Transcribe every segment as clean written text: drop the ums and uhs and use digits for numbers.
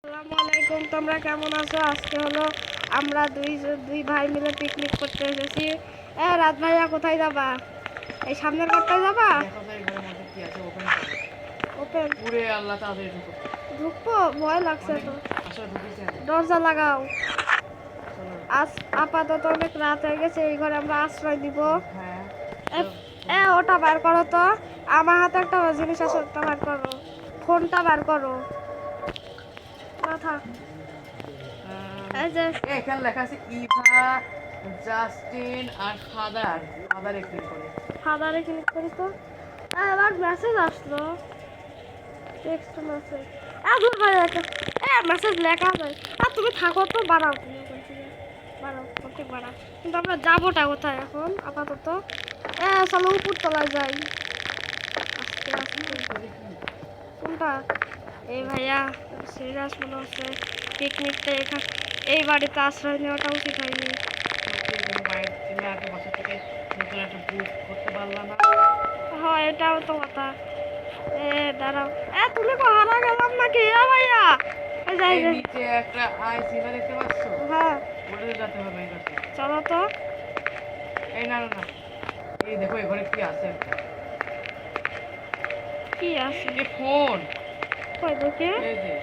আসসালামু আলাইকুম, তোমরা কেমন আছো? আজকে হলো আমরা দুই ভাই মিলে পিকনিক করতে এসেছি। রাত ভাইয়া কোথায় যাবা? এই সামনের ঘরটায় যাবা? দেখো তো এই ঘরের মধ্যে কি আছে, ওপেন করো। ওপেন পুরে আল্লাহ তাড়াতাড়ি ঢুকো। ঢুকবো? ভয় লাগছে তো। আসলে ঢুকেছি আমি। দরজা লাগাও। চলো। আপাতত অনেক রাত হয়ে গেছে, এই ঘরে আমরা আশ্রয় দিব। হ্যাঁ ওটা বার করো তো। আমার হাতে একটা জিনিস আছে, ওটা বার করো। ফোনটা বার করো। থাক। এই যে এখানে লেখা আছে ইভা, জাস্টিন আর ফাদারে ক্লিক করে। ফাদারে ক্লিক করি তো। এবার মেসেজ আসলো, টেক্সট মেসেজ। দূর ভাই একটা মেসেজ লেখা যায়। তুমি থাকো তো, বাড়াও। তুমি বাড়াও, ওকে বাড়াও। কিন্তু আমরা যাবোটা কোথায় এখন আপাতত? চলো উপর তলায় যাই। আস্তে আস্তে। কোনটা? এই ভাইয়া সিরিয়াস মনে হচ্ছে। পিকনিকটা এখানে এই বাড়িতে আশ্রয় নেওয়াটা উচিত হয়নি। তুমি আগে বাসা থেকে নতুন একটা বুক করতে পারলা না? হ্যাঁ, এটাও তো কথা। দাঁড়াও। তুমি কো হারা গেলাম নাকি? ভাইয়া যাই এই যাই। নিচে একটা আইসিভা দেখতে পাচ্ছ? হ্যাঁ, ওটাতে যেতে হবে এই কাছে। চলো তো। এই না না না, এই দেখো এই ঘরে কি আছে একটা। কি আছে? এই ফোন। কই দেখি। এই যে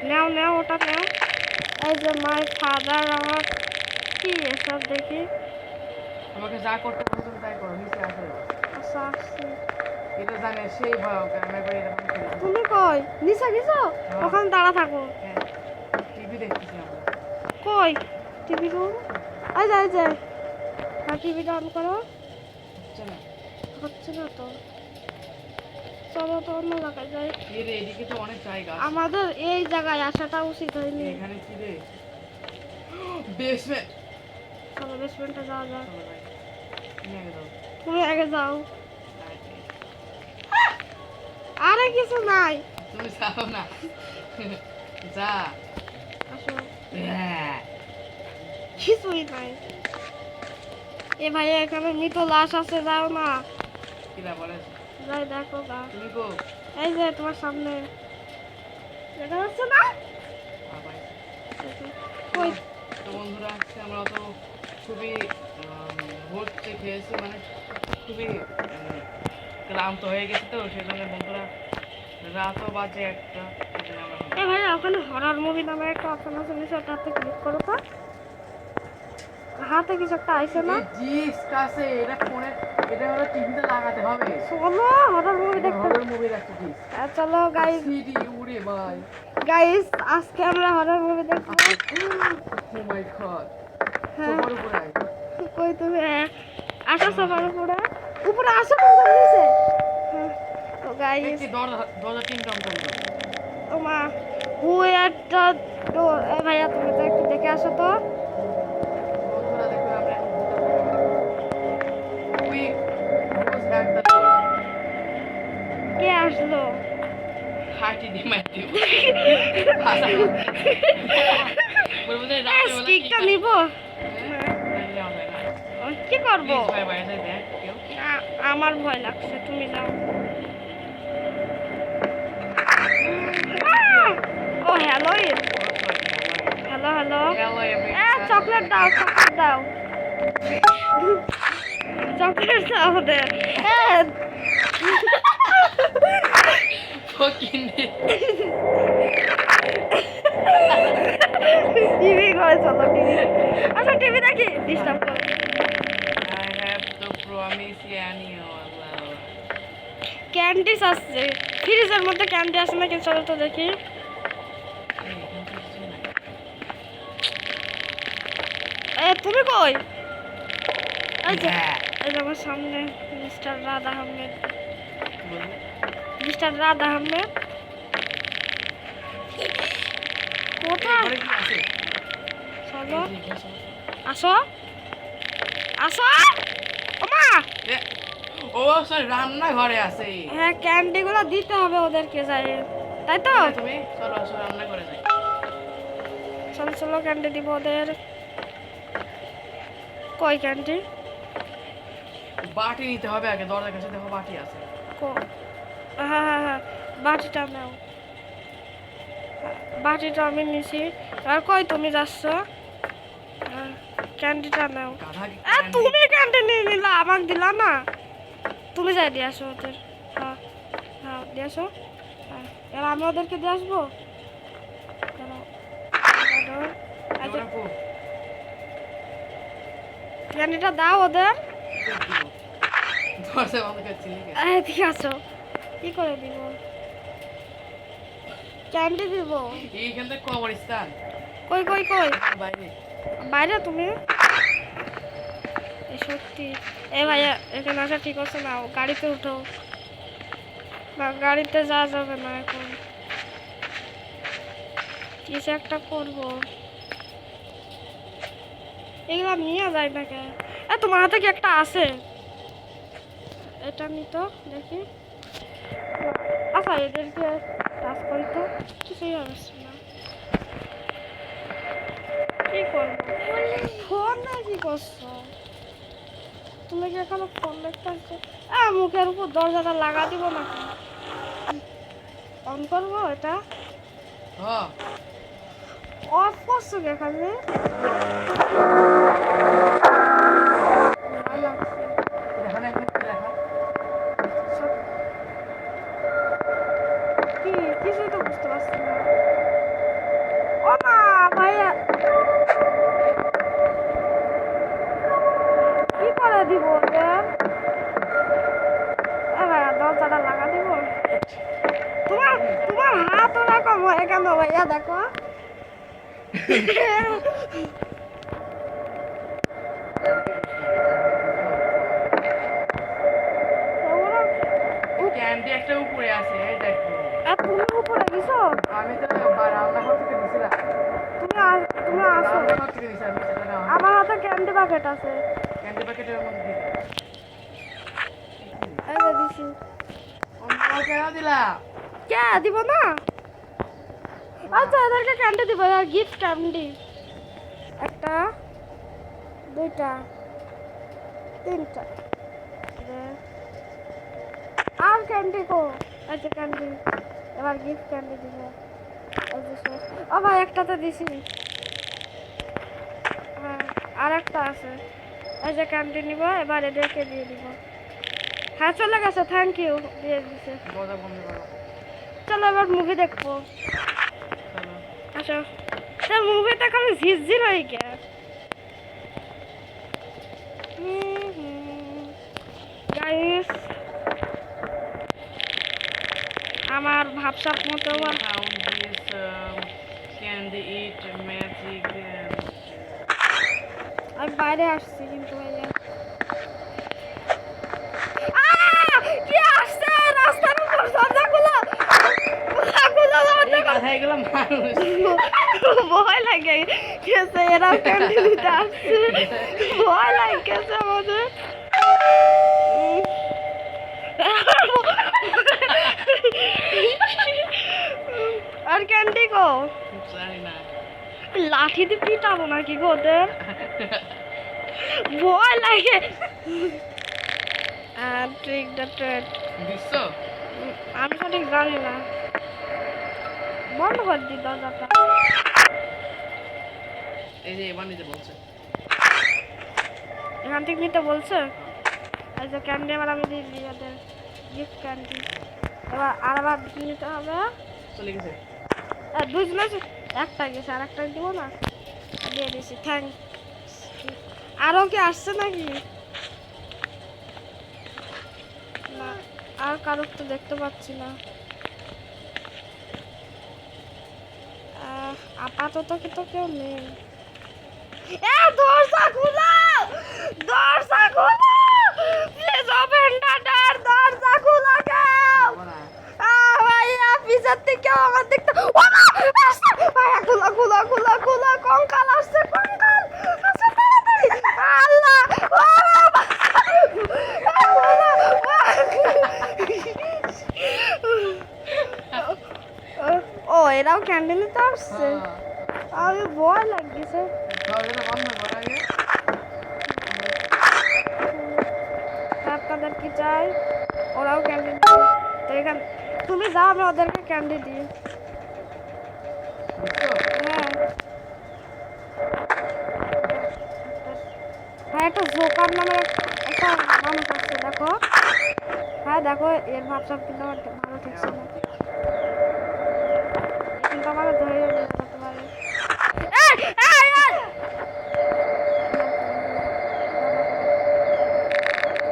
নাও নাও, ওটা নাও। এই যে মাই ফাদার আমার। কি এসব দেখি? তোমাকে যা করতে বলছো তুমি তাই করো, নিচে আসো। আচ্ছা আসছি। এটা জানে সেই ভয়ঙ্কর, আমি একবার এরকম করি। তুমি কই নিচে গেছো? হ্যাঁ। ওখানে দাঁড়া থাকো। হ্যাঁ, টিভি দেখতেছি আমরা। কই টিভি রুম? এই যে এই যে। টিভিটা অন করো। হচ্ছে না। হচ্ছে না তো। চলো তো অন্য জায়গায় যাই। এই রে, এদিকে তো অনেক জায়গা আছে। আমাদের এই জায়গায় আসাটা উচিত হয়নি। এখানে কি রে? বেসমেন্ট। চলো বেসমেন্টে যাওয়া যাক। চলো ভাই, তুমি আগে যাও। তুমি আগে যাও। আরে কিছু নাই। তুমি যাও না। যা। আসো। হ্যাঁ। কিছুই নাই। এ ভাই এখানে মৃত লাশ আছে, যাও না। কিরা বলে? যাই দেখো গা। তুমি কো? এই যে তোমার সামনে দেখা যাচ্ছে না? ভাই কই? তো বন্ধুরা, আজকে আমরা তো খুবই ভোর খেয়েছি, মানে খুবই ক্লান্ত হয়ে গেছে, তো সেজন্য বন্ধুরা রাতও বাজে একটা। এ ভাই ওখানে হরর মুভি নামে একটা অপশন আছে, নিচে ওটাতে ক্লিক করো তো। হাতে কিছু একটা আইছে না? জিস কাছে এটা ফোনে, এটা হলো টিভিতে লাগাতে হবে। চলো হরর মুভি দেখতে। হরর মুভি দেখতে কি? চলো গাইস। সিডি উড়ে ভাই। গাইস আজকে আমরা হরর মুভি দেখবো। ও মাই গড। হ্যাঁ। সোফার উপরে আয়। কই তুমি? আসো সবার উপরে। উপরে আসো তোমার নিচে। তো গাইস দেখি দরজা তিন কাম করলো। ও মা, হু এট দ্য ডোর। ভাইয়া তুমি তো একটু দেখে আসো তো। বন্ধুরা দেখো, আমরা এখন we close at the door. কে আসলো? হাঁটি দি মাইটি। বলবো যে রাতে বেলা কি স্টিকটা করে? নিব। কি করব? প্লিজ ভাই বাইরে দেখ কেউ। আমার ভয় লাগছে, তুমি যাও। ও hello hello hello. Hello everyone. Chocolate দাও, চকলেট দাও। চকলেট দাও ওদের। Fucking টিভি করে চলো, টিভি। আচ্ছা টিভি দেখি, ডিস্টার্ব করো। I have to promise you. Candies আসছে ফ্রিজের মধ্যে, ক্যান্ডি আসে নাকি? চলো তো দেখি। তুমি কই? এই যে এই যে আমার সামনে মিস্টার রাদ আহমেদ। মিস্টার রাদ আহমেদ কোথায়? চলো আসো আসো। ওমা, ও সরি, রান্না ঘরে আছে। হ্যাঁ ক্যান্ডি গুলো দিতে হবে ওদেরকে, যাই তাই তো। তুমি চলো আসো, রান্না করে যাই। চলো চলো ক্যান্ডি দিব ওদের। কই ক্যান্ডি? বাটি নিতে হবে আগে, দরজার কাছে দেখো বাটি আছে। হ্যাঁ হ্যাঁ হ্যাঁ, বাটিটা নাও। বাটিটা আমি নিছি। আর কই তুমি যাচ্ছ? ক্যান্ডিটা নাও। গাধা কি তুমি ক্যান্ডি নিয়ে নিলা, আমাকে দিলা না। তুমি যাই দিয়ে আসো ওদের। হ্যাঁ হ্যাঁ দিয়ে আসো। হ্যাঁ এবার আমি ওদেরকে দিয়ে আসবো। দাঁড়াও, দাঁড়াও। আচ্ছা, রাখো ক্যান্ডিটা দাও ওদের। দরজা বন্ধ করছি ঠিক আছো, কি করে দিব? ক্যান্ডি দিব। এইখান থেকে কবরস্থান কই কই কই? বাইরে বাইরে তুমি? এই সত্যি? এ ভাইয়া এখানে আসা ঠিক আছে না, গাড়িতে উঠো। না গাড়িতে যাওয়া যাবে না এখন, কিছু একটা করবো। এগুলো নিয়ে যায় না কে? তোমার হাতে কি একটা আছে? এটা নিতো দেখি। আচ্ছা এদেরকে টাচ করি তো, কিছুই হচ্ছে না। কি করবো? ফোন না কি করছো তুমি? কি এখনো ফোন দেখতে আসছো? মুখের উপর দরজাটা লাগা দিব নাকি? অন করবো এটা? হ্যাঁ অফ করছো কে খালি? দেখা না এখানে দেখা কি কিছুই তো বুঝতে পারছি না। ও মা ভাইয়া কি করে দিব ওদের? ভাইয়া দরজাটা লাগা দিব। তোমার তোমার হাত ওরকম হয়ে কেন ভাইয়া? দেখো ক্যান্ডি একটা উপরে আছে এই দেখো তুমি উপরে গেছো? আমি তো রান্নাঘর থেকে দিছিলাম তুমি আসো। রান্নাঘর থেকে দিছিলাম সেটা না আমার হাতে ক্যান্ডি প্যাকেট আছে। ক্যান্ডি প্যাকেটের মধ্যে দিই এই যে দিছি। অন্য কেন দিলা কে দিব না? আচ্ছা এদেরকে ক্যান্ডি দিব, গিফট ক্যান্ডি। একটা, দুইটা, তিনটা। আর ক্যান্ডি কো? আচ্ছা ক্যান্ডি, এবার গিফট ক্যান্ডি দিব। ও ভাই একটাতে দিছি। হ্যাঁ আর একটা আছে। এই যে ক্যান্ডি নিব, এবার এদেরকে দিয়ে দিব। হ্যাঁ চলে গেছে, থ্যাংক ইউ দিয়ে দিছে। দরজা বন্ধ করো চলো এবার মুভি দেখবো। চলো আসো। মুভিতে খালি ঝিরঝির হয়ে গে। গাইস আমার ভাবসাব মতো found this candy eat magic আমি বাইরে আসছি কিন্তু ভাইয়া কি আসছে রাস্তার উপর? দরজা খোলো, খোলো দরজা। কথা এগুলো মানুষ ভয় লাগে গেছে, এরা ক্যান্ডি দিতে আসছে। ভয় লাগে গেছে আমাদের। আর ক্যান্ডি গো জানি না লাঠি দিয়ে পিটাবো নাকি গো ওদের? ভয় লাগে। ট্রিক দ্য ট্রেড দিচ্ছ আমি সঠিক জানি না। বন্ধ করে দি দরজাটা। এই যে এবার নিতে বলছে এখান থেকে নিতে বলছে। এই যে ক্যান্ডি এবার আমি দিয়ে দিই ওদের, গিফট ক্যান্ডি। এবার আবার নিতে হবে। চলে গেছে দুজনে একটা গেছে, আর একটা দিব না। দিয়ে দিছি, থ্যাংক। আরও কি আসছে নাকি? না আর কারোর তো দেখতে পাচ্ছি না। আপাতত কি তো কেউ নেই। দরজা খুলো, দরজা খুলো প্লিজ, ওপেন দ্য ডোর। দরজা খুলো কেউ? ভাইয়া পিছন থেকে আমার দেখতে। ও মা আসছে ভাইয়া, খুলো খুলো খুলো খুলো। কঙ্কাল আসছে, কঙ্কাল আসছে তাড়াতাড়ি। আল্লাহ ও এরাও ক্যান্ডেল নিতে আসছে। আমি ভয় লাগছে। দরজাটা বন্ধ করো আগে আপনাদের কি চাই? ওরাও ক্যান্ডি তো এখানে তুমি যাও, আমি ওদেরকে ক্যান্ডি দিই। বুঝছো? হ্যাঁ হ্যাঁ একটা জোকার নামের একটা মানুষ আছে দেখো। হ্যাঁ দেখো এর ভাবসাব কিন্তু আমার ভালো ঠেকছে না, কিন্তু আমাকে ধরে নিয়ে যেতে পারে। এই, এই, এই!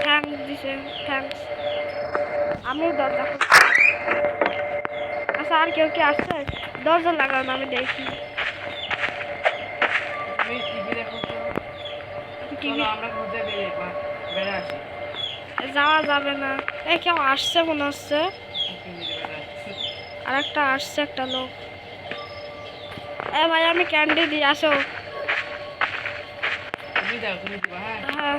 থ্যাঙ্কস দিছে, থ্যাঙ্কস। আমি দরজা খুলছি। আচ্ছা আর কেউ কি আসছে? দরজা লাগানো আমি দেখি। তুমি টিভি দেখো তো। টিভি চলো আমরা ঘুরতে বেড়ে আসি। যাওয়া যাবে না। এই কেউ আসছে মনে হচ্ছে। টিভিতে বেড়ে আসছি। আর একটা আসছে একটা লোক। এ ভাই আমি ক্যান্ডি দিই, আসো। তুমি দাও, তুমি দিবা, হ্যাঁ। হ্যাঁ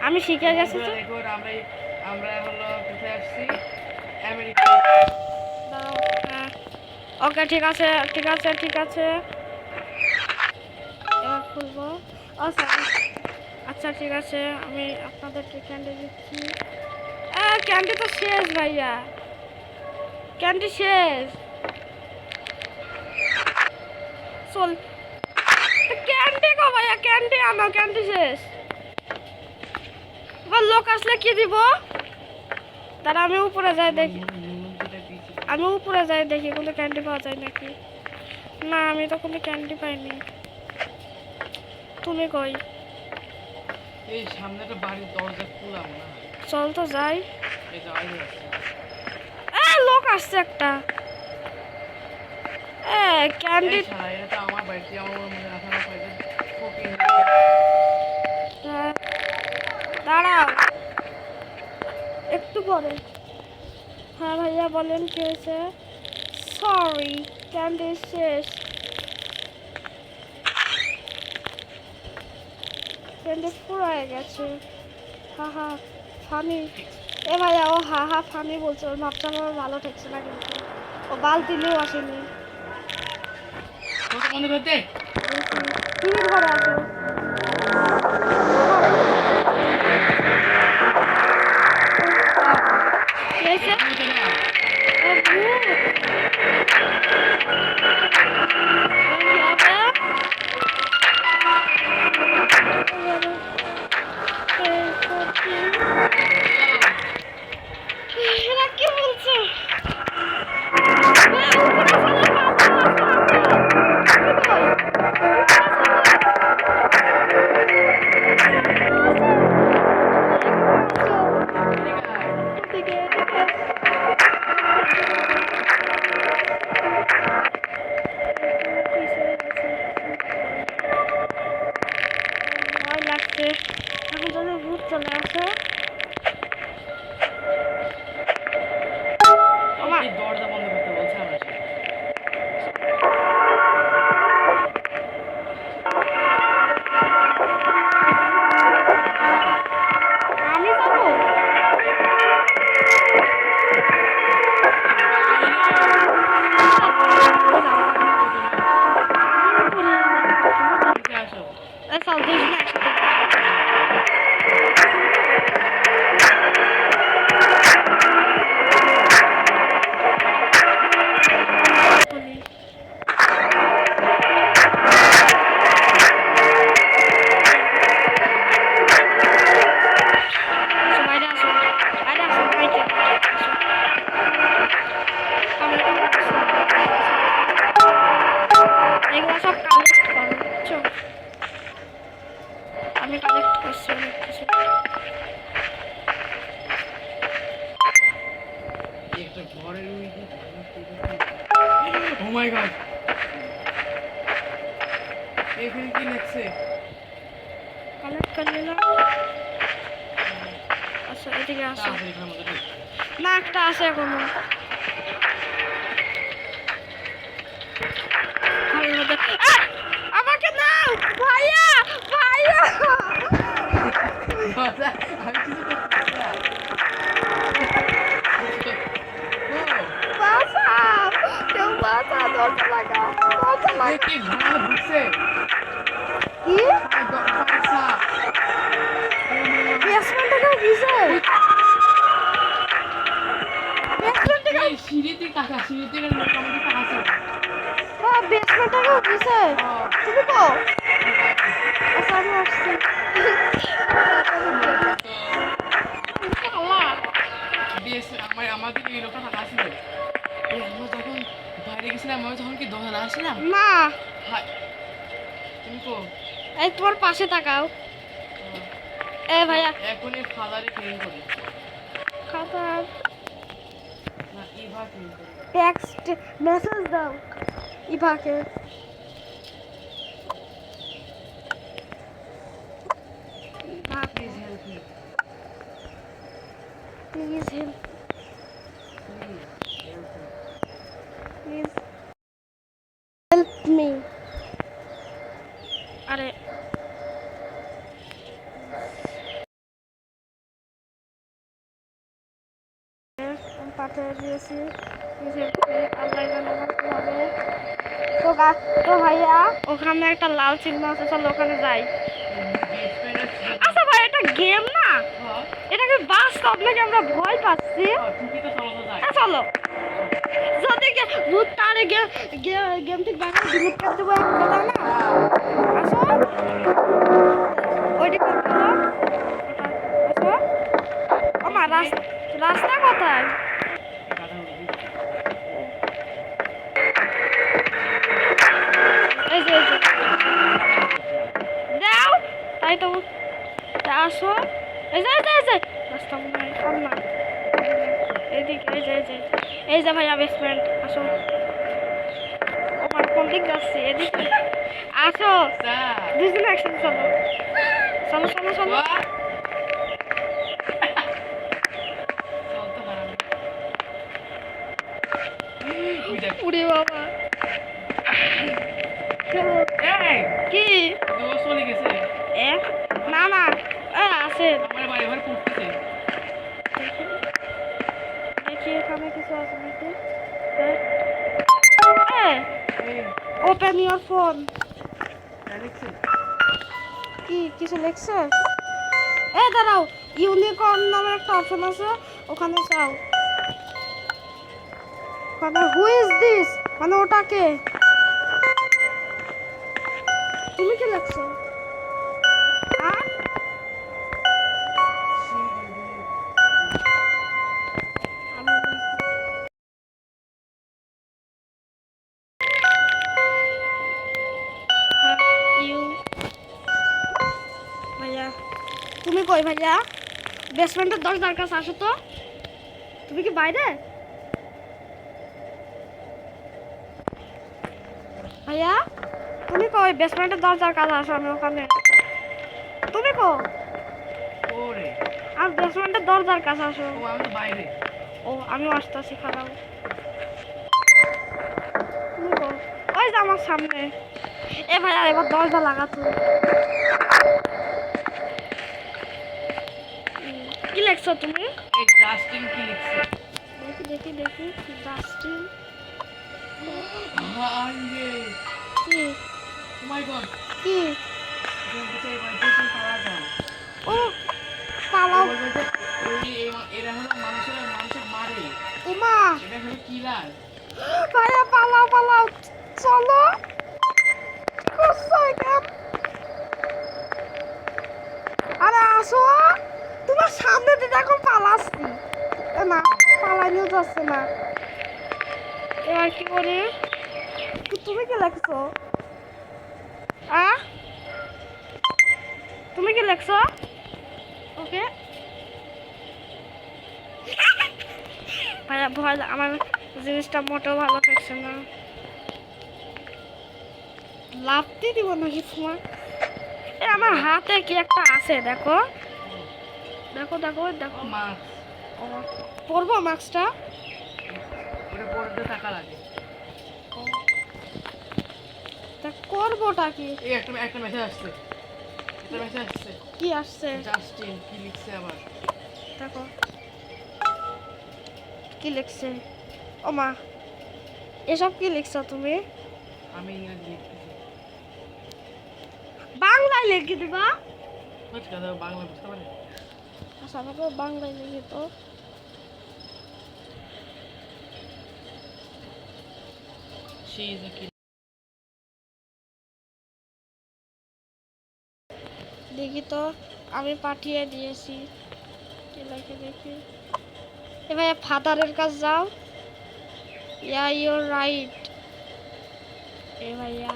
আমি শিখে গেছি তো। বন্ধুরা দেখো আমরা হলো কোথায় আসছি? আমেরিকা। দাঁড়াও, হ্যাঁ ওকে ঠিক আছে ঠিক আছে ঠিক আছে। এবার খুলবো। আচ্ছা আচ্ছা ঠিক আছে, আমি আপনাদেরকে ক্যান্ডি দিচ্ছি। ক্যান্ডি তো শেষ ভাইয়া, ক্যান্ডি শেষ। চল ক্যান্ডি গো ভাইয়া, ক্যান্ডি আনো, ক্যান্ডি শেষ। এবার লোক আসলে কি দিব? তারা আমি উপরে যাই দেখি, আমি উপরে যাই দেখি কোনো ক্যান্ডি পাওয়া যায় নাকি। না আমি তো কোনো ক্যান্ডি পাইনি। তুমি কই? এই সামনে একটা বাড়ির দরজা খোলা মনে হয়। চল তো যাই। এই যে আইলে আসছে। লোক আসছে একটা। ক্যান্ডি এই শালা, এটা তো আমার বাড়িতে, আমার মনে রাখা না পাইলে ফকিং। দাঁড়াও একটু পরে। হ্যাঁ ভাইয়া বলেন কি হয়েছে? সরি ক্যান্ডি শেষ, ক্যান্ডি ফুরায় গেছে। হা হা ফানি। এ ভাইয়া ও হা হা ফানি বলছে, ওর ভাবটা আমার ভালো ঠেকছে না, কিন্তু ও বালতি নিয়েও আসেনি। কত বন্ধ করতে? টিভির ঘরে আসো। কি হয়েছে? ভূত। কি হবে? এরা কি বলছে? ভয় লাগছে, এখন যদি ভূত চলে আসে। এই দরজা বন্ধ করতে বলছে আমরা। আমি যাবো। আসো। চল দুজন একসাথে। বাইরে আসো, বাইরে আসো, বাইরে আসো। এগুলো সব কালেক্ট করো, বুঝছো? আমি কালেক্ট করছি অনেক কিছু। একটা ঘরের ও মাই গড, এখানে কি লেখছে? কালেক্ট করে নিলাম। আচ্ছা এদিকে আসো। তাড়াতাড়ি ঘরের মধ্যে ঢুক। না একটা আছে এখনো ঘরের মধ্যে। আমাকে নাও ভাইয়া, ভাইয়া। দরজা, আমি কিছু করতে পারি না। বাঁচাও, কেউ বাঁচাও, দরজা লাগাও, দরজা এ লাগাও। কি ঘরে ঢুকছে? কি? পায়সা। বেসমেন্টে কেউ গেছে? বেসমেন্টে এই সিঁড়িতে টাকা, সিঁড়িতে লোক আমাকে টাকা চায়। বেসমেন্টে কেউ দিছে তুমি কো আচ্ছা আমি আসছি আল্লাহ বিএস আমাদের এই লোকটা ফাঁকা ছিল এই আমরা যখন বাইরে গেছিলাম আমি তখন কি দোকানে আসলাম না হাই তুমি কো এই তোমার পাশে তাকাও এ ভাইয়া এখনই ফাদারে ক্লিন করি খাতার না ইভা ক্লিন করি টেক্সট মেসেজ দাও ইভাকে please help me please help please help me আরে পাঠিয়ে দিয়েছি আল্লাহ জানে আমার কি হবে তো তো ভাইয়া ওখানে একটা লাল চিহ্ন আছে চলো ওখানে যাই আচ্ছা ভাই এটা গেম না এটা কি বাস্তব নাকি আমরা ভয় পাচ্ছি হ্যাঁ চলো যদি ভূত তারে গেম থেকে বাইরে ডিলিট করে দেবো এক কথা না আসো ওইটি করতে হলো আসো আমার রাস্তা কোথায় এই যে দাও তাই তো আসো এই যে রাস্তা মনে হয় কম না এইদিকে এই যে ভাইয়া বেসমেন্ট আসো আমার কোন দিক যাচ্ছে এদিকে আসো দুজনে একসাথে চলো চলো চলো চলো উড়ে বাবা কি এ না না আছে দেখি এখানে কিছু আছে নাকি ওপেন ইউর ফোন কি কিছু লিখছে দাঁড়াও ইউনিকর্ন নামে একটা অপশন আছে ওখানে যাও ওখানে হু ইজ দিস মানে ওটাকে তুমি কি লিখছো ভাইয়া তুমি কই ভাইয়া বেসমেন্টের দরজার কাছে আসো তো তুমি কি বাইরে ভাইয়া তুমি কই বেসমেন্টের দরজার কাছে আসো আমি ওখানে তুমি কো আর বেসমেন্টের দরজার কাছে আসো ও আমিও আসতেছি খারাপ তুমি কো ওই যে আমার সামনে এ ভাইয়া এবার দরজা লাগাতো কি লিখছো তুমি দেখি জাস্টিন কি কি ও পালাও উমা ভাইয়া পালাও চলো আরে আসো তোমার সামনে দিয়ে এখন পালাচ্ছি না পালাইও যাচ্ছে না এবার কি করে তুমি কি লিখছো তুমি কি লিখছো ওকে ভাইয়া ভয় আমার জিনিসটা মোটেও ভালো লাগছে না লাভতে দিব নাকি তোমার আমার হাতে কি একটা আছে দেখো পরবো মাস্কটা করবোটা কি একটা মেসেজ আসছে কি আসছে জাস্টিন কি লিখছে আবার দেখো কি লিখছে ও মা এসব কি লিখছো তুমি আমি ইংরেজি লিখতেছি বাংলায় লিখে দিবা বাংলা বুঝতে পারে আচ্ছা আমাকে বাংলায় লিখে তো She is a kid. দেখি তো, আমি পাঠিয়ে দিয়েছি। কি লাগে দেখি। এ ভাইয়া ফাদারের কাছে যাও। ইয়া ইউর রাইট। এ ভাইয়া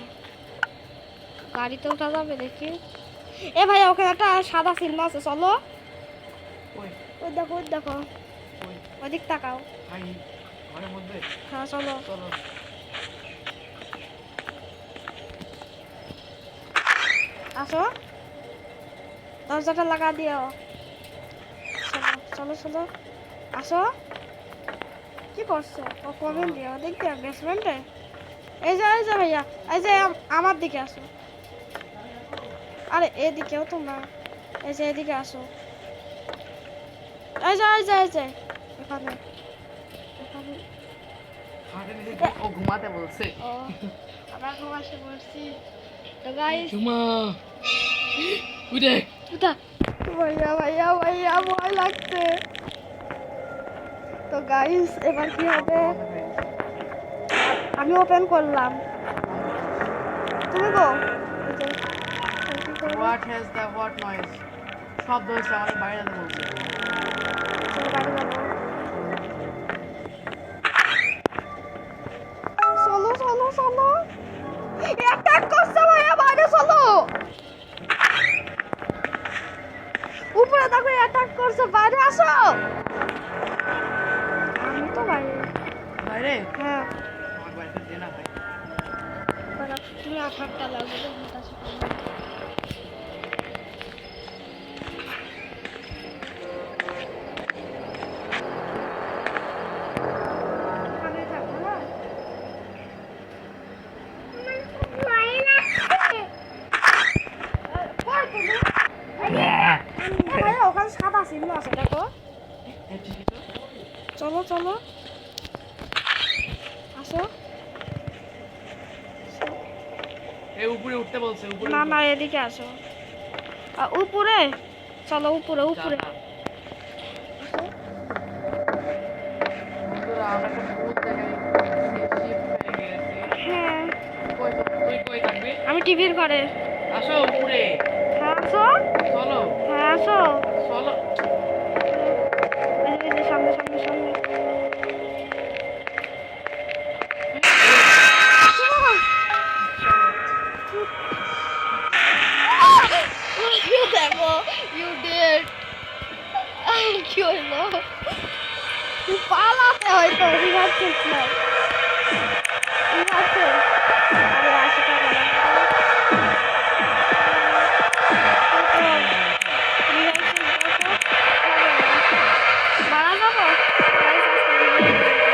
গাড়িতে উঠা যাবে দেখি। এ ভাইয়া ওখানে একটা সাদা চিহ্ন আছে, চলো। কই ওই দেখো, ওই দেখো, কই ওইদিক তাকাও। ভাই ঘরের মধ্যে হ্যাঁ চলো। চলো। আসো, দরজাটা লাগা দিও। চলো চলো চলো, আসো। কি করছো? ও কমেন্ট দিও, দেখতে বেসমেন্টে। এই যে ভাইয়া, এই যে আমার দিকে আসো। আরে এদিকেও তোমরা, এই যে এদিকে আসো। এই যে এখানে এখানে। খাটে নিচে ও ঘুমাতে বলছে। ও আমরা ঘুমাসে পড়ছি। তো গাইস, ঝুমা ওই দেখ উঠা। ভাইয়া ভাইয়া ভাইয়া ভয় লাগছে। তো গাইস এবার কি হবে? আমি ওপেন করলাম, তুমি go. What has the what noise শব্দ হচ্ছে আমাদের বাইরে যেতে বলছে। চলো চলো চলো, অ্যাটাক করছে ভাইয়া, বাইরে চলো। উপরে দেখো অ্যাটাক করছে, বাইরে আসো। আমি তো বাইরে। বাইরে হ্যাঁ, আমার বাড়িতে দে না ভাই। তুমি আঠারটা লাগবে। ওখানে সাদা চিহ্ন আছে, দেখো। চলো চলো, আসো। এই উপরে উঠতে বলছে উপরে না না, এদিকে আসো। উপরে চলো, উপরে উপরে। বন্ধুরা আমরা একটা ভূত দেখাই শিফট হয়ে গেছি। হ্যাঁ, তুই কই থাকবি? আমি টিভির ঘরে। আসো উপরে হ্যাঁ আসো, চলো হ্যাঁ আসো। চলো। এই যে সামনে সামনে সামনে। দেখো, ইউ ডিড। কি হইলো? পালাতে হয়তো, রিভার্স